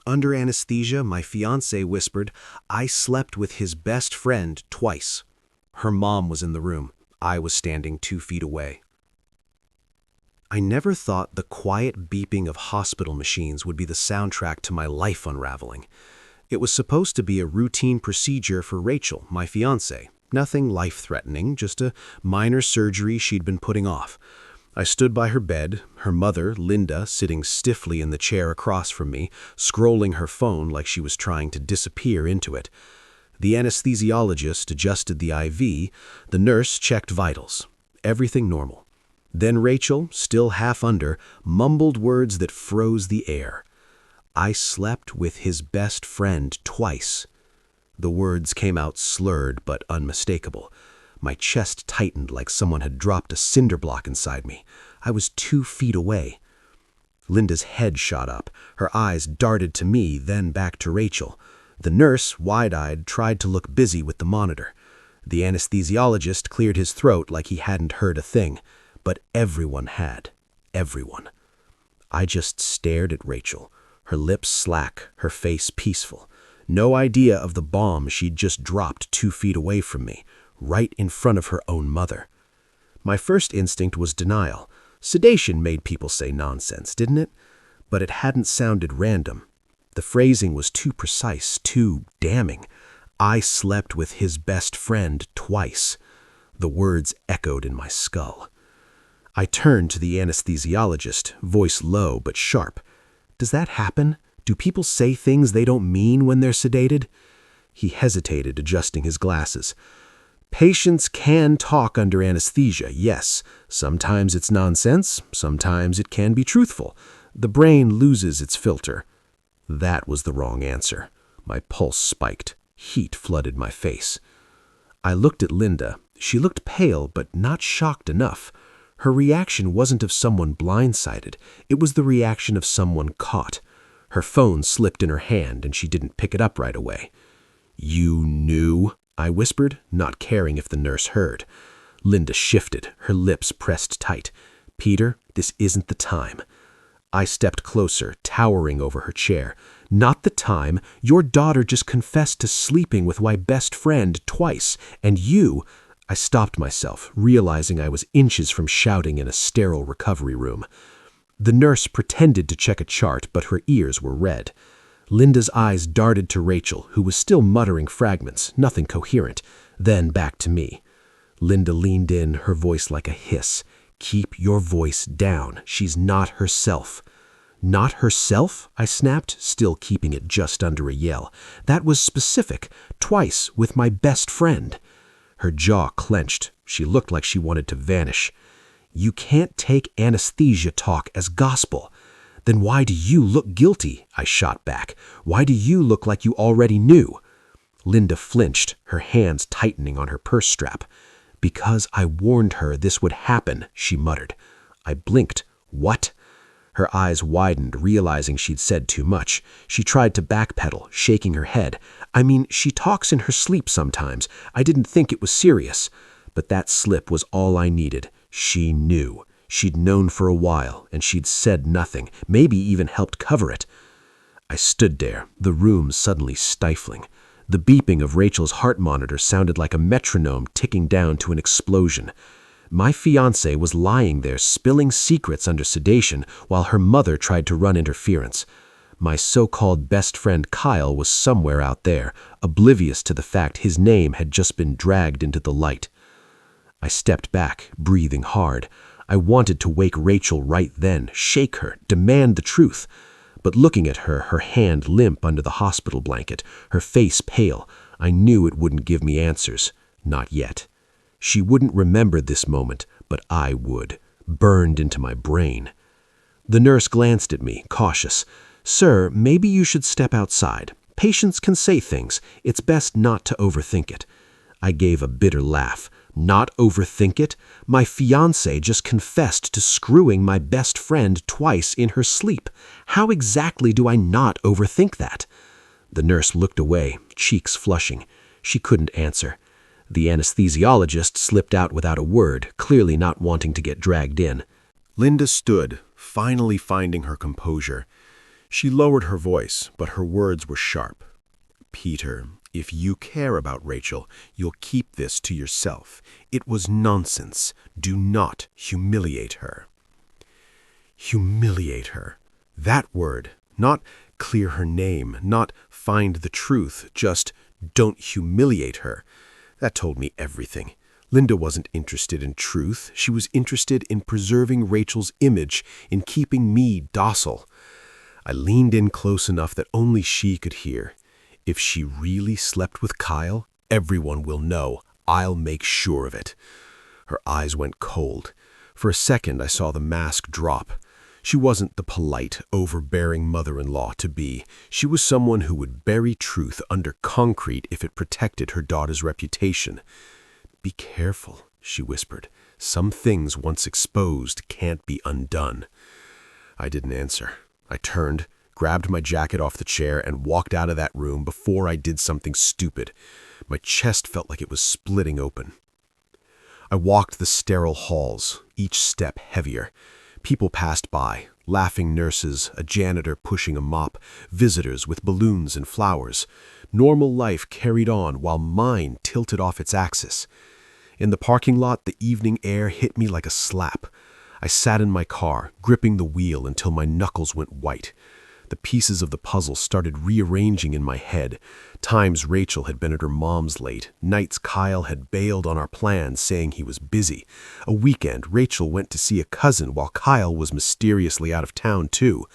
Under anesthesia, my fiancé whispered, I slept with his best friend twice. Her mom was in the room. I was standing 2 feet away. I never thought the quiet beeping of hospital machines would be the soundtrack to my life unraveling. It was supposed to be a routine procedure for Rachel, my fiancée. Nothing life-threatening, just a minor surgery she'd been putting off. I stood by her bed, her mother, Linda, sitting stiffly in the chair across from me, scrolling her phone like she was trying to disappear into it. The anesthesiologist adjusted the IV, the nurse checked vitals. Everything normal. Then Rachel, still half under, mumbled words that froze the air. I slept with his best friend twice. The words came out slurred but unmistakable. My chest tightened like someone had dropped a cinder block inside me. I was 2 feet away. Linda's head shot up. Her eyes darted to me, then back to Rachel. The nurse, wide-eyed, tried to look busy with the monitor. The anesthesiologist cleared his throat like he hadn't heard a thing. But everyone had. Everyone. I just stared at Rachel, her lips slack, her face peaceful. No idea of the bomb she'd just dropped 2 feet away from me, right in front of her own mother. My first instinct was denial. Sedation made people say nonsense, didn't it? But it hadn't sounded random. The phrasing was too precise, too damning. I slept with his best friend twice. The words echoed in my skull. I turned to the anesthesiologist, voice low but sharp. Does that happen? Do people say things they don't mean when they're sedated? He hesitated, adjusting his glasses. Patients can talk under anesthesia, yes. Sometimes it's nonsense, sometimes it can be truthful. The brain loses its filter. That was the wrong answer. My pulse spiked. Heat flooded my face. I looked at Linda. She looked pale, but not shocked enough. Her reaction wasn't of someone blindsided. It was the reaction of someone caught. Her phone slipped in her hand, and she didn't pick it up right away. You knew? I whispered, not caring if the nurse heard. Linda shifted, her lips pressed tight. Peter, this isn't the time. I stepped closer, towering over her chair. Not the time. Your daughter just confessed to sleeping with my best friend twice, and you... I stopped myself, realizing I was inches from shouting in a sterile recovery room. The nurse pretended to check a chart, but her ears were red. Linda's eyes darted to Rachel, who was still muttering fragments, nothing coherent, then back to me. Linda leaned in, her voice like a hiss. Keep your voice down. She's not herself. Not herself? I snapped, still keeping it just under a yell. That was specific. Twice, with my best friend. Her jaw clenched. She looked like she wanted to vanish. You can't take anesthesia talk as gospel. Then why do you look guilty? I shot back. Why do you look like you already knew? Linda flinched, her hands tightening on her purse strap. Because I warned her this would happen, she muttered. I blinked. What? Her eyes widened, realizing she'd said too much. She tried to backpedal, shaking her head. I mean, she talks in her sleep sometimes. I didn't think it was serious. But that slip was all I needed. She knew. She'd known for a while, and she'd said nothing, maybe even helped cover it. I stood there, the room suddenly stifling. The beeping of Rachel's heart monitor sounded like a metronome ticking down to an explosion. My fiancé was lying there spilling secrets under sedation while her mother tried to run interference. My so-called best friend Kyle was somewhere out there, oblivious to the fact his name had just been dragged into the light. I stepped back, breathing hard. I wanted to wake Rachel right then, shake her, demand the truth. But looking at her, her hand limp under the hospital blanket, her face pale, I knew it wouldn't give me answers. Not yet. She wouldn't remember this moment, but I would. Burned into my brain. The nurse glanced at me, cautious. Sir, maybe you should step outside. Patients can say things. It's best not to overthink it. I gave a bitter laugh. Not overthink it? My fiancé just confessed to screwing my best friend twice in her sleep. How exactly do I not overthink that? The nurse looked away, cheeks flushing. She couldn't answer. The anesthesiologist slipped out without a word, clearly not wanting to get dragged in. Linda stood, finally finding her composure. She lowered her voice, but her words were sharp. "Peter, if you care about Rachel, you'll keep this to yourself. It was nonsense. Do not humiliate her." Humiliate her. That word. Not clear her name, not find the truth, just don't humiliate her. That told me everything. Linda wasn't interested in truth. She was interested in preserving Rachel's image, in keeping me docile. I leaned in close enough that only she could hear. If she really slept with Kyle, everyone will know. I'll make sure of it. Her eyes went cold. For a second, I saw the mask drop. She wasn't the polite, overbearing mother-in-law to be. She was someone who would bury truth under concrete if it protected her daughter's reputation. "Be careful," she whispered. "Some things once exposed can't be undone." I didn't answer. I turned, grabbed my jacket off the chair, and walked out of that room before I did something stupid. My chest felt like it was splitting open. I walked the sterile halls, each step heavier. People passed by, laughing nurses, a janitor pushing a mop, visitors with balloons and flowers. Normal life carried on while mine tilted off its axis. In the parking lot, the evening air hit me like a slap. I sat in my car, gripping the wheel until my knuckles went white. The pieces of the puzzle started rearranging in my head. Times Rachel had been at her mom's late. Nights Kyle had bailed on our plans, saying he was busy. A weekend, Rachel went to see a cousin while Kyle was mysteriously out of town too.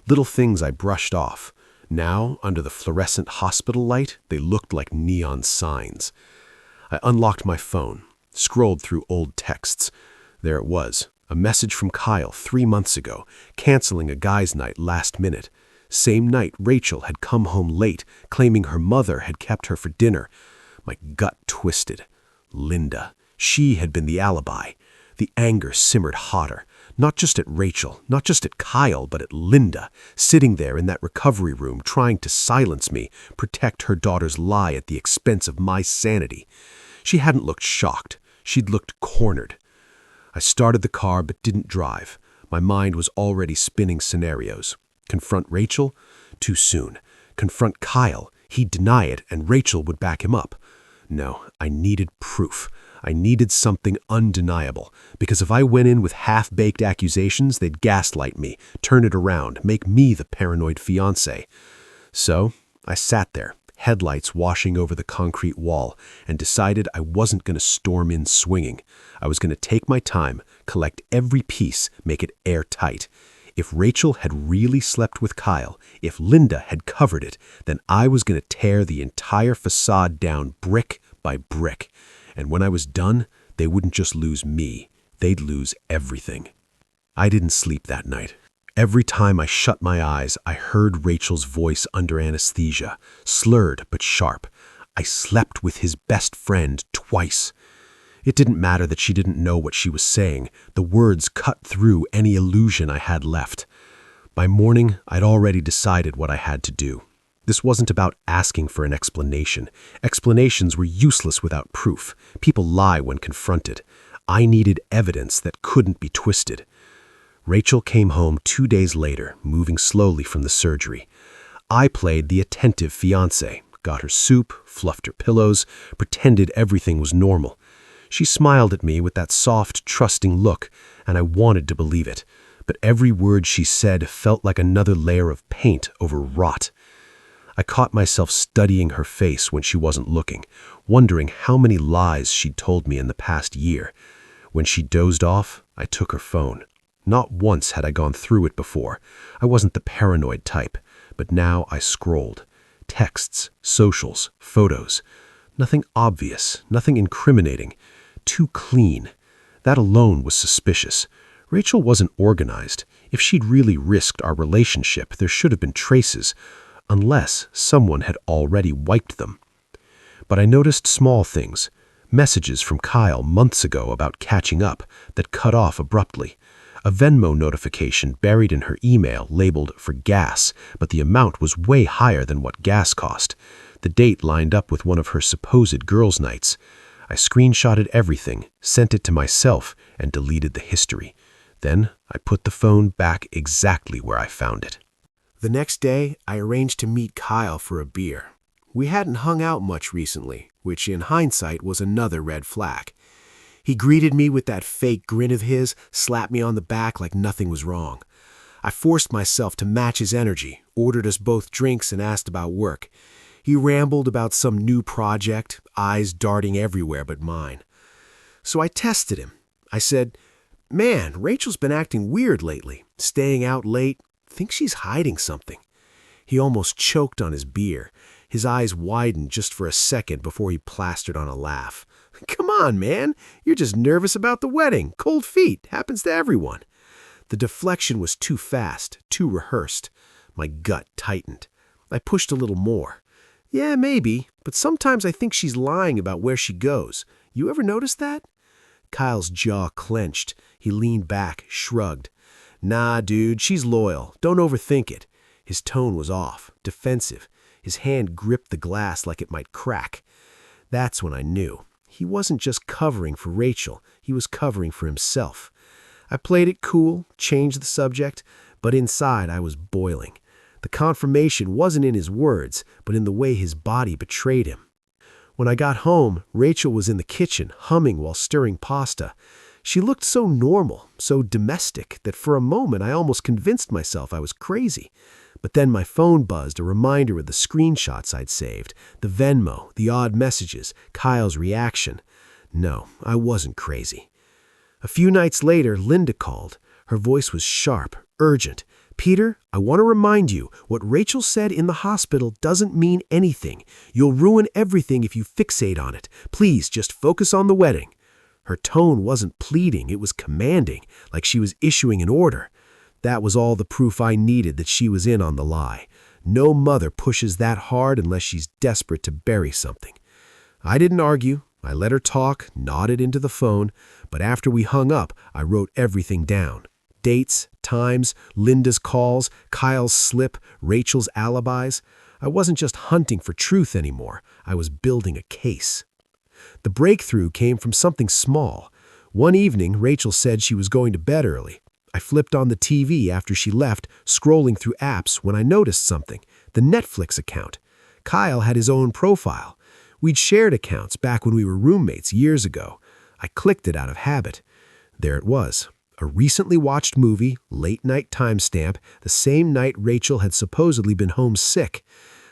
Little things I brushed off. Now, under the fluorescent hospital light, they looked like neon signs. I unlocked my phone, scrolled through old texts. There it was. A message from Kyle 3 months ago, canceling a guy's night last minute. Same night, Rachel had come home late, claiming her mother had kept her for dinner. My gut twisted. Linda. She had been the alibi. The anger simmered hotter, not just at Rachel, not just at Kyle, but at Linda, sitting there in that recovery room trying to silence me, protect her daughter's lie at the expense of my sanity. She hadn't looked shocked. She'd looked cornered. I started the car but didn't drive. My mind was already spinning scenarios. Confront Rachel? Too soon. Confront Kyle? He'd deny it and Rachel would back him up. No, I needed proof. I needed something undeniable, because if I went in with half-baked accusations, they'd gaslight me, turn it around, make me the paranoid fiancé. So I sat there, headlights washing over the concrete wall, and decided I wasn't going to storm in swinging. I was going to take my time, collect every piece, make it airtight. If Rachel had really slept with Kyle, if Linda had covered it, then I was going to tear the entire facade down brick by brick. And when I was done, they wouldn't just lose me, they'd lose everything. I didn't sleep that night. Every time I shut my eyes, I heard Rachel's voice under anesthesia, slurred but sharp. I slept with his best friend twice. It didn't matter that she didn't know what she was saying. The words cut through any illusion I had left. By morning, I'd already decided what I had to do. This wasn't about asking for an explanation. Explanations were useless without proof. People lie when confronted. I needed evidence that couldn't be twisted. Rachel came home 2 days later, moving slowly from the surgery. I played the attentive fiancé, got her soup, fluffed her pillows, pretended everything was normal. She smiled at me with that soft, trusting look, and I wanted to believe it. But every word she said felt like another layer of paint over rot. I caught myself studying her face when she wasn't looking, wondering how many lies she'd told me in the past year. When she dozed off, I took her phone. Not once had I gone through it before. I wasn't the paranoid type, but now I scrolled. Texts, socials, photos. Nothing obvious, nothing incriminating. Too clean. That alone was suspicious. Rachel wasn't organized. If she'd really risked our relationship, there should have been traces, unless someone had already wiped them. But I noticed small things. Messages from Kyle months ago about catching up that cut off abruptly. A Venmo notification buried in her email labeled for gas, but the amount was way higher than what gas cost. The date lined up with one of her supposed girls' nights. I screenshotted everything, sent it to myself, and deleted the history. Then I put the phone back exactly where I found it. The next day, I arranged to meet Kyle for a beer. We hadn't hung out much recently, which in hindsight was another red flag. He greeted me with that fake grin of his, slapped me on the back like nothing was wrong. I forced myself to match his energy, ordered us both drinks, and asked about work. He rambled about some new project, eyes darting everywhere but mine. So I tested him. I said, "Man, Rachel's been acting weird lately, staying out late. Think she's hiding something." He almost choked on his beer. His eyes widened just for a second before he plastered on a laugh. "Come on, man. You're just nervous about the wedding. Cold feet. Happens to everyone." The deflection was too fast, too rehearsed. My gut tightened. I pushed a little more. "Yeah, maybe, but sometimes I think she's lying about where she goes. You ever notice that?" Kyle's jaw clenched. He leaned back, shrugged. "Nah, dude, she's loyal. Don't overthink it." His tone was off, defensive. His hand gripped the glass like it might crack. That's when I knew. He wasn't just covering for Rachel, he was covering for himself. I played it cool, changed the subject, but inside I was boiling. The confirmation wasn't in his words, but in the way his body betrayed him. When I got home, Rachel was in the kitchen, humming while stirring pasta. She looked so normal, so domestic, that for a moment I almost convinced myself I was crazy. But then my phone buzzed, a reminder of the screenshots I'd saved, the Venmo, the odd messages, Kyle's reaction. No, I wasn't crazy. A few nights later, Linda called. Her voice was sharp, urgent. "Peter, I want to remind you, what Rachel said in the hospital doesn't mean anything. You'll ruin everything if you fixate on it. Please, just focus on the wedding." Her tone wasn't pleading, it was commanding, like she was issuing an order. That was all the proof I needed that she was in on the lie. No mother pushes that hard unless she's desperate to bury something. I didn't argue. I let her talk, nodded into the phone, but after we hung up, I wrote everything down. Dates, times, Linda's calls, Kyle's slip, Rachel's alibis. I wasn't just hunting for truth anymore. I was building a case. The breakthrough came from something small. One evening, Rachel said she was going to bed early. I flipped on the TV after she left, scrolling through apps when I noticed something, the Netflix account. Kyle had his own profile. We'd shared accounts back when we were roommates years ago. I clicked it out of habit. There it was, a recently watched movie, late-night timestamp, the same night Rachel had supposedly been home sick.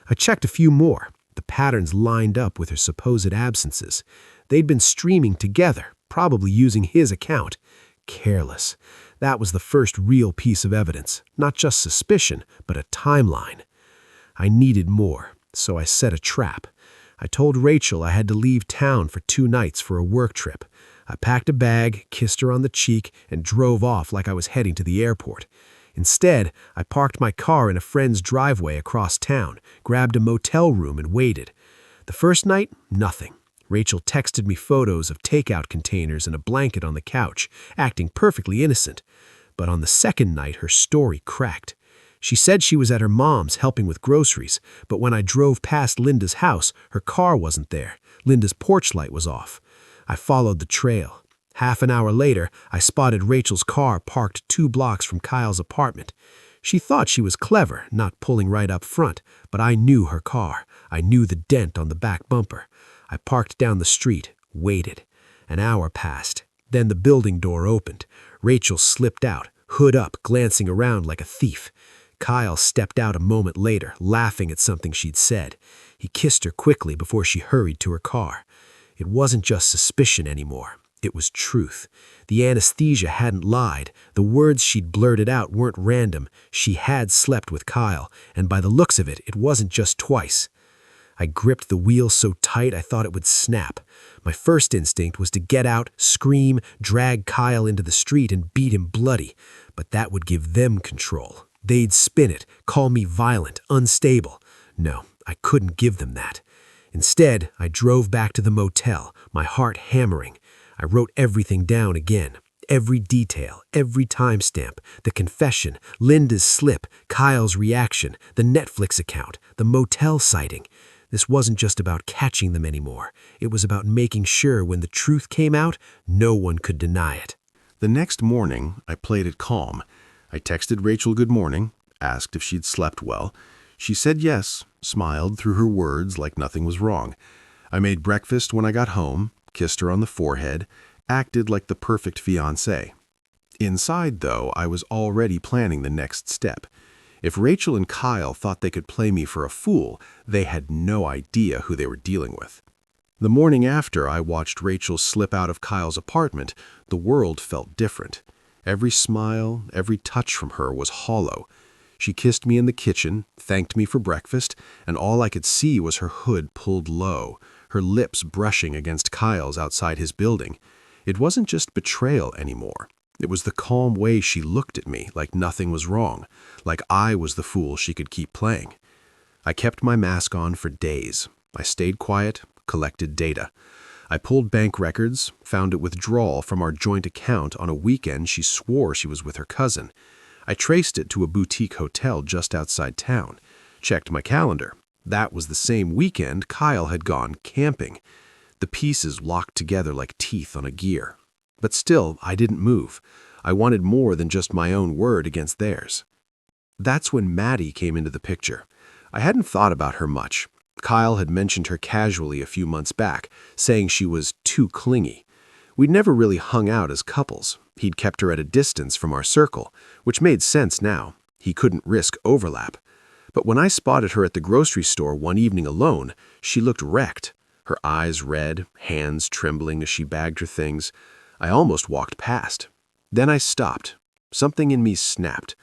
I checked a few more. The patterns lined up with her supposed absences. They'd been streaming together, probably using his account. Careless. That was the first real piece of evidence, not just suspicion, but a timeline. I needed more, so I set a trap. I told Rachel I had to leave town for 2 nights for a work trip. I packed a bag, kissed her on the cheek, and drove off like I was heading to the airport. Instead, I parked my car in a friend's driveway across town, grabbed a motel room, and waited. The first night, nothing. Rachel texted me photos of takeout containers and a blanket on the couch, acting perfectly innocent. But on the second night, her story cracked. She said she was at her mom's helping with groceries, but when I drove past Linda's house, her car wasn't there. Linda's porch light was off. I followed the trail. Half an hour later, I spotted Rachel's car parked 2 blocks from Kyle's apartment. She thought she was clever, not pulling right up front, but I knew her car. I knew the dent on the back bumper. I parked down the street, waited. An hour passed. Then the building door opened. Rachel slipped out, hood up, glancing around like a thief. Kyle stepped out a moment later, laughing at something she'd said. He kissed her quickly before she hurried to her car. It wasn't just suspicion anymore. It was truth. The anesthesia hadn't lied. The words she'd blurted out weren't random. She had slept with Kyle, and by the looks of it, it wasn't just twice. I gripped the wheel so tight I thought it would snap. My first instinct was to get out, scream, drag Kyle into the street and beat him bloody. But that would give them control. They'd spin it, call me violent, unstable. No, I couldn't give them that. Instead, I drove back to the motel, my heart hammering. I wrote everything down again. Every detail, every timestamp, the confession, Linda's slip, Kyle's reaction, the Netflix account, the motel sighting. This wasn't just about catching them anymore. It was about making sure when the truth came out, no one could deny it. The next morning, I played it calm. I texted Rachel good morning, Asked if she'd slept well. She said yes, smiled through her words like nothing was wrong. I made breakfast when I got home, kissed her on the forehead, acted like the perfect fiancé. Inside, though, I was already planning the next step. If Rachel and Kyle thought they could play me for a fool, they had no idea who they were dealing with. The morning after I watched Rachel slip out of Kyle's apartment, the world felt different. Every smile, every touch from her was hollow. She kissed me in the kitchen, thanked me for breakfast, and all I could see was her hood pulled low, her lips brushing against Kyle's outside his building. It wasn't just betrayal anymore. It was the calm way she looked at me, like nothing was wrong, like I was the fool she could keep playing. I kept my mask on for days. I stayed quiet, collected data. I pulled bank records, found a withdrawal from our joint account on a weekend she swore she was with her cousin. I traced it to a boutique hotel just outside town. Checked my calendar. That was the same weekend Kyle had gone camping. The pieces locked together like teeth on a gear. But still, I didn't move. I wanted more than just my own word against theirs. That's when Maddie came into the picture. I hadn't thought about her much. Kyle had mentioned her casually a few months back, saying she was too clingy. We'd never really hung out as couples. He'd kept her at a distance from our circle, which made sense now. He couldn't risk overlap. But when I spotted her at the grocery store one evening alone, she looked wrecked. Her eyes red, hands trembling as she bagged her things. I almost walked past. Then I stopped. Something in me snapped.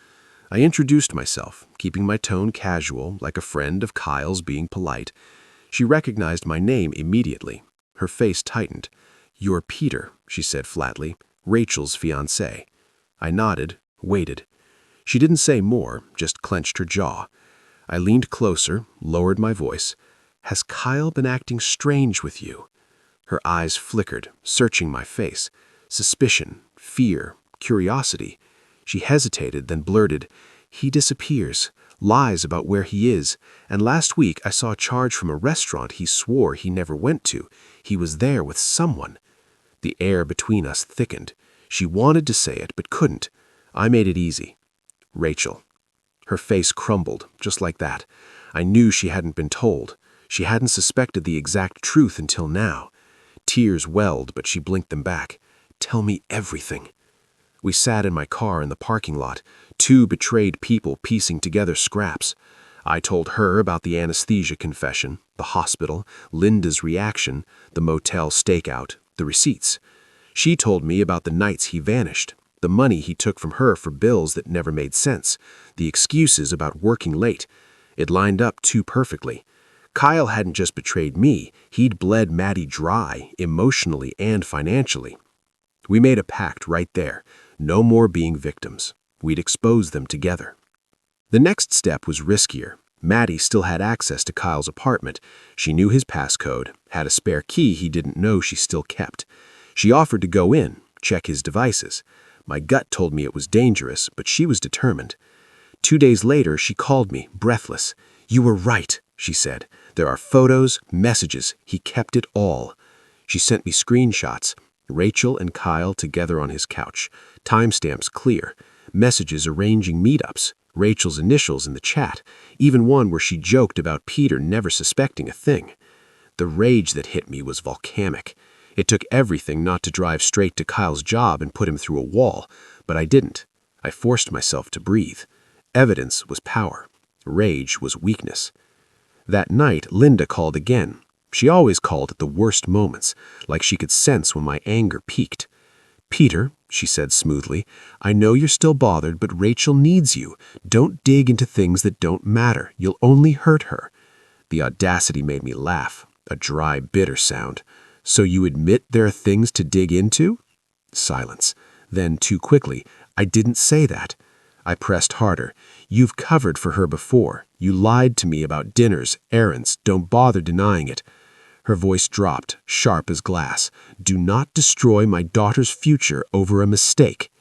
I introduced myself, keeping my tone casual, like a friend of Kyle's being polite. She recognized my name immediately. Her face tightened. "You're Peter," she said flatly, "Rachel's fiancé." I nodded, waited. She didn't say more, just clenched her jaw. I leaned closer, lowered my voice. "Has Kyle been acting strange with you?" Her eyes flickered, searching my face. Suspicion, fear, curiosity. She hesitated, then blurted, "He disappears, lies about where he is, and last week I saw a charge from a restaurant he swore he never went to. He was there with someone." The air between us thickened. She wanted to say it, but couldn't. I made it easy. "Rachel." Her face crumbled, just like that. I knew she hadn't been told. She hadn't suspected the exact truth until now. Tears welled, but she blinked them back. "Tell me everything." We sat in my car in the parking lot, two betrayed people piecing together scraps. I told her about the anesthesia confession, the hospital, Linda's reaction, the motel stakeout, the receipts. She told me about the nights he vanished, the money he took from her for bills that never made sense, the excuses about working late. It lined up too perfectly. Kyle hadn't just betrayed me, he'd bled Maddie dry, emotionally and financially. We made a pact right there. No more being victims. We'd expose them together. The next step was riskier. Maddie still had access to Kyle's apartment. She knew his passcode, had a spare key he didn't know she still kept. She offered to go in, check his devices. My gut told me it was dangerous, but she was determined. 2 days later, she called me, breathless. "You were right," she said. "There are photos, messages. He kept it all." She sent me screenshots. Rachel and Kyle together on his couch. Timestamps clear. Messages arranging meetups. Rachel's initials in the chat. Even one where she joked about Peter never suspecting a thing. The rage that hit me was volcanic. It took everything not to drive straight to Kyle's job and put him through a wall, but I didn't. I forced myself to breathe. Evidence was power. Rage was weakness. That night, Linda called again. She always called at the worst moments, like she could sense when my anger peaked. "Peter," she said smoothly, "I know you're still bothered, but Rachel needs you. Don't dig into things that don't matter. You'll only hurt her." The audacity made me laugh, a dry, bitter sound. "So you admit there are things to dig into?" Silence. Then, too quickly, "I didn't say that." I pressed harder. "You've covered for her before. You lied to me about dinners, errands. Don't bother denying it." Her voice dropped, sharp as glass. "Do not destroy my daughter's future over a mistake."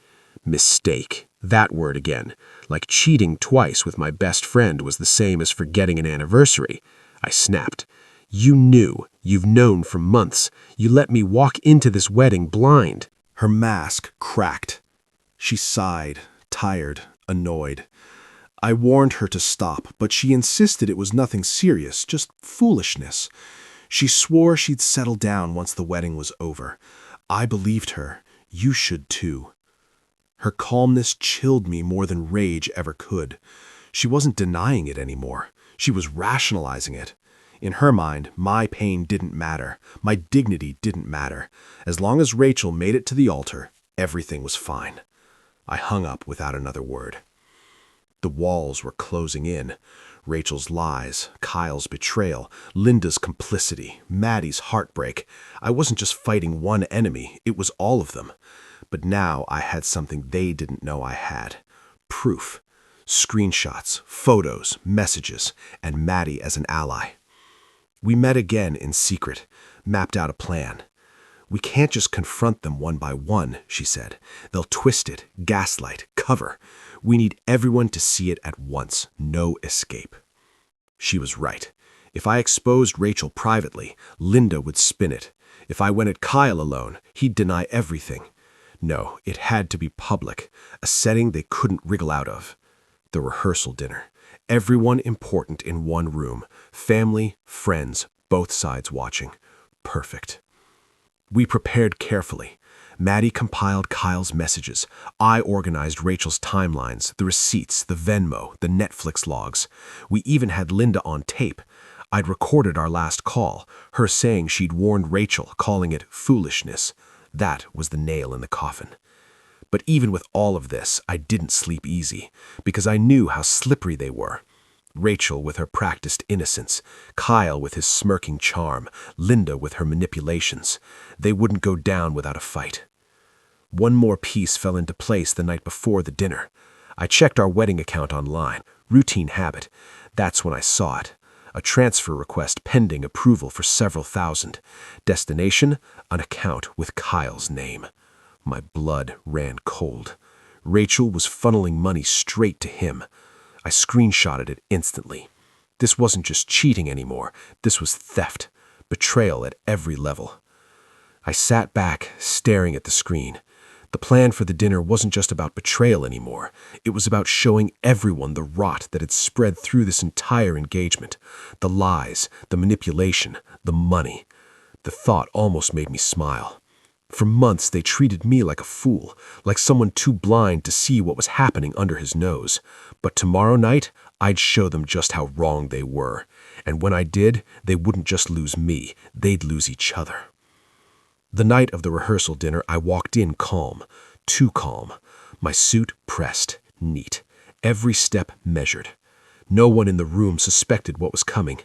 Mistake. That word again. Like cheating twice with my best friend was the same as forgetting an anniversary. I snapped. "You knew. You've known for months. You let me walk into this wedding blind." Her mask cracked. She sighed, tired, annoyed. I warned her to stop, but she insisted it was nothing serious, just foolishness. She swore she'd settle down once the wedding was over. I believed her. You should too. Her calmness chilled me more than rage ever could. She wasn't denying it anymore. She was rationalizing it. In her mind, my pain didn't matter. My dignity didn't matter. As long as Rachel made it to the altar, everything was fine. I hung up without another word. The walls were closing in. Rachel's lies, Kyle's betrayal, Linda's complicity, Maddie's heartbreak. I wasn't just fighting one enemy, it was all of them. But now I had something they didn't know I had. Proof. Screenshots, photos, messages, and Maddie as an ally. We met again in secret, mapped out a plan. We can't just confront them one by one, she said. They'll twist it, gaslight, cover. We need everyone to see it at once. No escape. She was right. If I exposed Rachel privately, Linda would spin it. If I went at Kyle alone, he'd deny everything. No, it had to be public, a setting they couldn't wriggle out of. The rehearsal dinner. Everyone important in one room. Family, friends, both sides watching. Perfect. We prepared carefully. Maddie compiled Kyle's messages. I organized Rachel's timelines, the receipts, the Venmo, the Netflix logs. We even had Linda on tape. I'd recorded our last call, her saying she'd warned Rachel, calling it foolishness. That was the nail in the coffin. But even with all of this, I didn't sleep easy, because I knew how slippery they were. Rachel with her practiced innocence, Kyle with his smirking charm, Linda with her manipulations. They wouldn't go down without a fight. One more piece fell into place the night before the dinner. I checked our wedding account online, routine habit. That's when I saw it. A transfer request pending approval for several thousand. Destination, an account with Kyle's name. My blood ran cold. Rachel was funneling money straight to him. I screenshotted it instantly. This wasn't just cheating anymore. This was theft, betrayal at every level. I sat back, staring at the screen. The plan for the dinner wasn't just about betrayal anymore. It was about showing everyone the rot that had spread through this entire engagement. The lies, the manipulation, the money. The thought almost made me smile. For months, they treated me like a fool, like someone too blind to see what was happening under his nose. But tomorrow night, I'd show them just how wrong they were. And when I did, they wouldn't just lose me, they'd lose each other. The night of the rehearsal dinner, I walked in calm, too calm. My suit pressed, neat, every step measured. No one in the room suspected what was coming.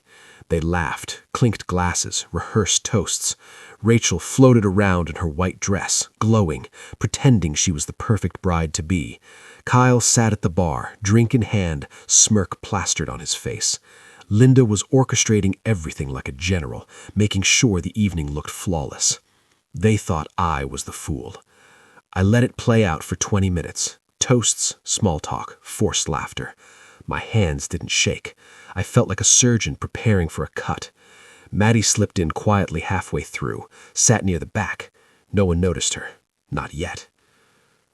They laughed, clinked glasses, rehearsed toasts. Rachel floated around in her white dress, glowing, pretending she was the perfect bride-to-be. Kyle sat at the bar, drink in hand, smirk plastered on his face. Linda was orchestrating everything like a general, making sure the evening looked flawless. They thought I was the fool. I let it play out for 20 minutes. Toasts, small talk, forced laughter. My hands didn't shake. I felt like a surgeon preparing for a cut. Maddie slipped in quietly halfway through, sat near the back. No one noticed her. Not yet.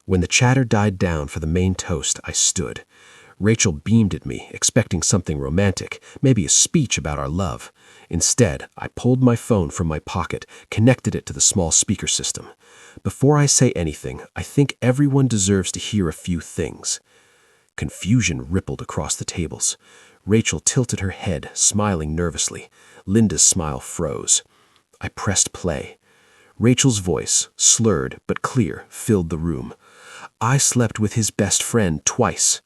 When the chatter died down for the main toast, I stood. Rachel beamed at me, expecting something romantic, maybe a speech about our love. Instead, I pulled my phone from my pocket, connected it to the small speaker system. Before I say anything, I think everyone deserves to hear a few things. Confusion rippled across the tables. Rachel tilted her head, smiling nervously. Linda's smile froze. I pressed play. Rachel's voice, slurred but clear, filled the room. I slept with his best friend twice.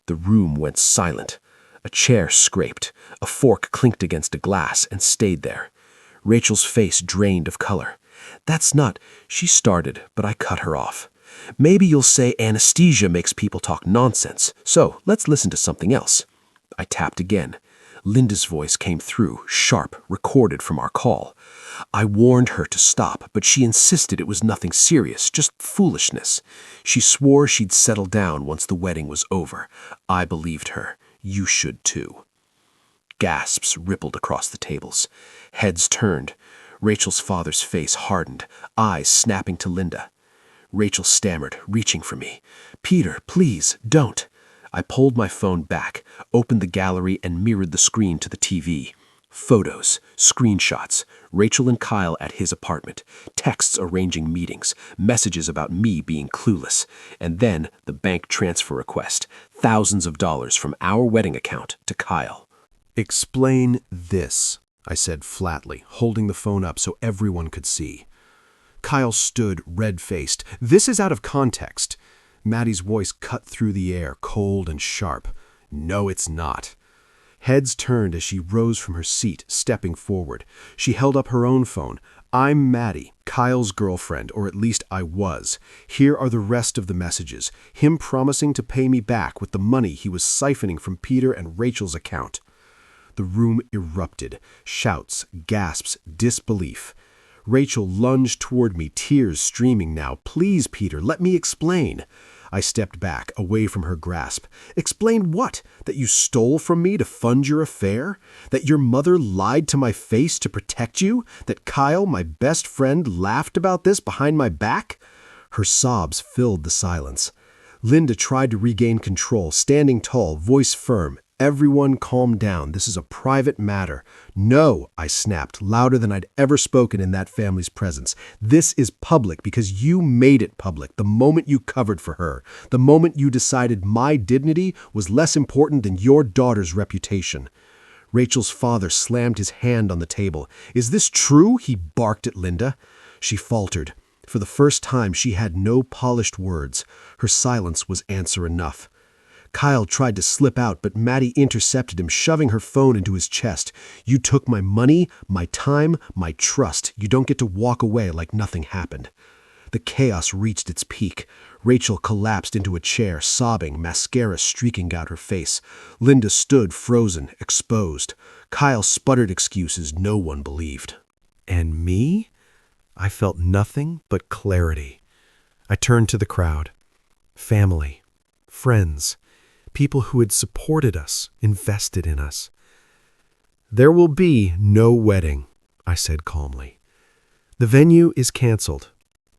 The room went silent. A chair scraped. A fork clinked against a glass and stayed there. Rachel's face drained of color. That's not... She started, but I cut her off. Maybe you'll say anesthesia makes people talk nonsense, so let's listen to something else. I tapped again. Linda's voice came through, sharp, recorded from our call. I warned her to stop, but she insisted it was nothing serious, just foolishness. She swore she'd settle down once the wedding was over. I believed her. You should too. Gasps rippled across the tables. Heads turned. Rachel's father's face hardened, eyes snapping to Linda. Rachel stammered, reaching for me. Peter, please, don't. I pulled my phone back, opened the gallery, and mirrored the screen to the TV. Photos, screenshots, Rachel and Kyle at his apartment, texts arranging meetings, messages about me being clueless, and then the bank transfer request, thousands of dollars from our wedding account to Kyle. Explain this, I said flatly, holding the phone up so everyone could see. Kyle stood red-faced. This is out of context. Maddie's voice cut through the air, cold and sharp. No, it's not. Heads turned as she rose from her seat, stepping forward. She held up her own phone. I'm Maddie, Kyle's girlfriend, or at least I was. Here are the rest of the messages. Him promising to pay me back with the money he was siphoning from Peter and Rachel's account. The room erupted. Shouts, gasps, disbelief. Rachel lunged toward me, tears streaming now. Please, Peter, let me explain. I stepped back, away from her grasp. Explain what? That you stole from me to fund your affair? That your mother lied to my face to protect you? That Kyle, my best friend, laughed about this behind my back? Her sobs filled the silence. Linda tried to regain control, standing tall, voice firm. Everyone calm down. This is a private matter. No, I snapped, louder than I'd ever spoken in that family's presence. This is public because you made it public the moment you covered for her, the moment you decided my dignity was less important than your daughter's reputation. Rachel's father slammed his hand on the table. Is this true? He barked at Linda. She faltered. For the first time, she had no polished words. Her silence was answer enough. Kyle tried to slip out, but Maddie intercepted him, shoving her phone into his chest. You took my money, my time, my trust. You don't get to walk away like nothing happened. The chaos reached its peak. Rachel collapsed into a chair, sobbing, mascara streaking out her face. Linda stood frozen, exposed. Kyle sputtered excuses no one believed. And me? I felt nothing but clarity. I turned to the crowd. Family, friends, people who had supported us, invested in us. There will be no wedding, I said calmly. The venue is canceled.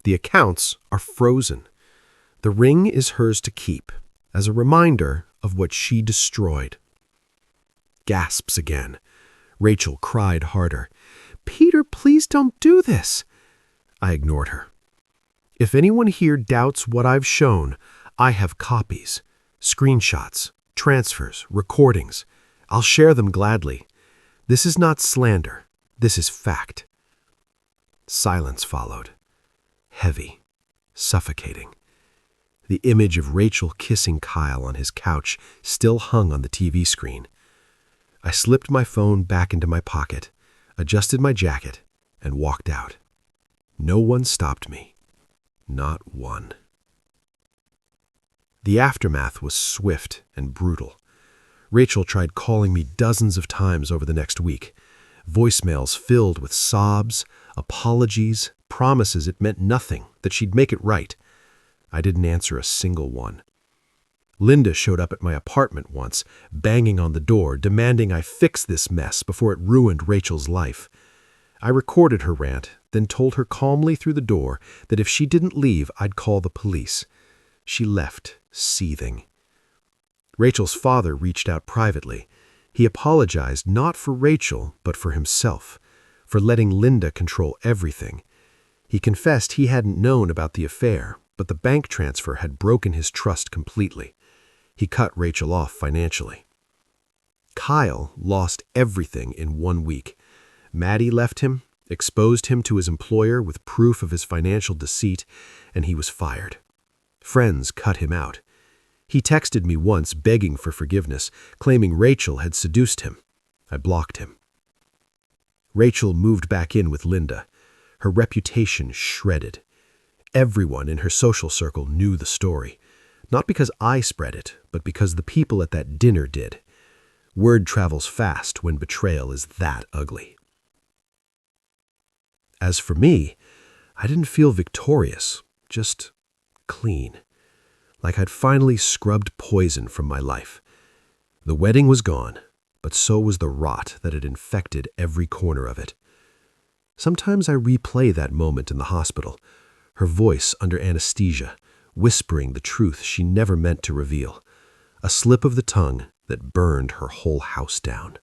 The accounts are frozen. The ring is hers to keep, as a reminder of what she destroyed. Gasps again. Rachel cried harder. Peter, please don't do this. I ignored her. If anyone here doubts what I've shown, I have copies. Screenshots, transfers, recordings. I'll share them gladly. This is not slander. This is fact. Silence followed. Heavy, suffocating. The image of Rachel kissing Kyle on his couch still hung on the TV screen. I slipped my phone back into my pocket, adjusted my jacket, and walked out. No one stopped me. Not one. The aftermath was swift and brutal. Rachel tried calling me dozens of times over the next week. Voicemails filled with sobs, apologies, promises it meant nothing, that she'd make it right. I didn't answer a single one. Linda showed up at my apartment once, banging on the door, demanding I fix this mess before it ruined Rachel's life. I recorded her rant, then told her calmly through the door that if she didn't leave, I'd call the police. She left, seething. Rachel's father reached out privately. He apologized not for Rachel, but for himself, for letting Linda control everything. He confessed he hadn't known about the affair, but the bank transfer had broken his trust completely. He cut Rachel off financially. Kyle lost everything in 1 week. Maddie left him, exposed him to his employer with proof of his financial deceit, and he was fired. Friends cut him out. He texted me once begging for forgiveness, claiming Rachel had seduced him. I blocked him. Rachel moved back in with Linda, her reputation shredded. Everyone in her social circle knew the story, not because I spread it, but because the people at that dinner did. Word travels fast when betrayal is that ugly. As for me, I didn't feel victorious, just clean, like I'd finally scrubbed poison from my life. The wedding was gone, but so was the rot that had infected every corner of it. Sometimes I replay that moment in the hospital, her voice under anesthesia, whispering the truth she never meant to reveal, a slip of the tongue that burned her whole house down.